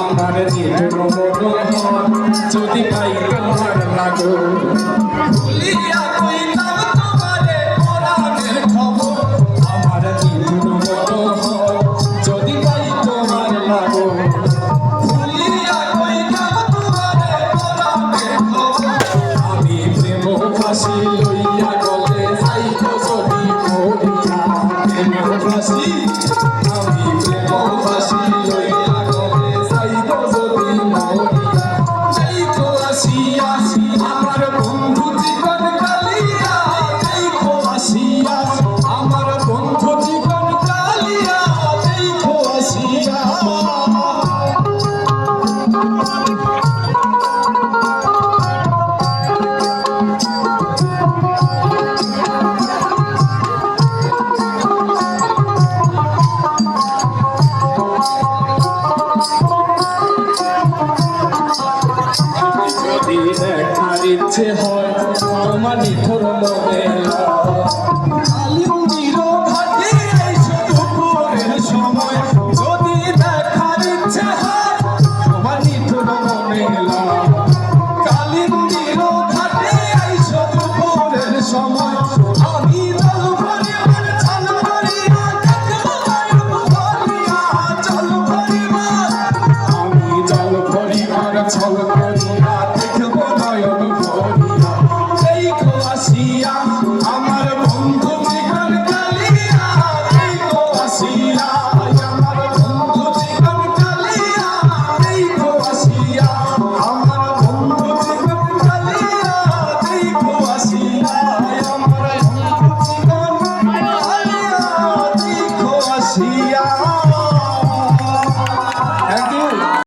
আমার নির্মল মন যদি পাই তোমার লাগো ভুলিয়া কইতাম তোমারে কোরআনের খবর আমার নির্মল মন যদি পাই তোমার লাগো ভুলিয়া কইতাম তোমারে কোরআনের খবর আমি প্রেম ফাঁসি লইয়া গলে যাইব যদি মরিয়া প্রেম ফাঁসি আমি প্রেম ফাঁসি লইয়া গলে যাইব যদি মরিয়া যাইব আসিয়া আমার বন্ধু জীবন কালিয়া যাইব আসিয়া আমার বন্ধু জীবন কালিয়া যাইব আসিয়া যদি দেখার ইচ্ছে হয় আমার নিথর মনে ঘাটে দুপুরের সময় যদি দেখার ইচ্ছে হয় আমার নিথর মনে কালিন্দির ঘাটে আইসো দুপুরের সময় আমি জল ভরিবার ছল ভরিবা জল ভরিবার আমি জল ভরিবার ছল করি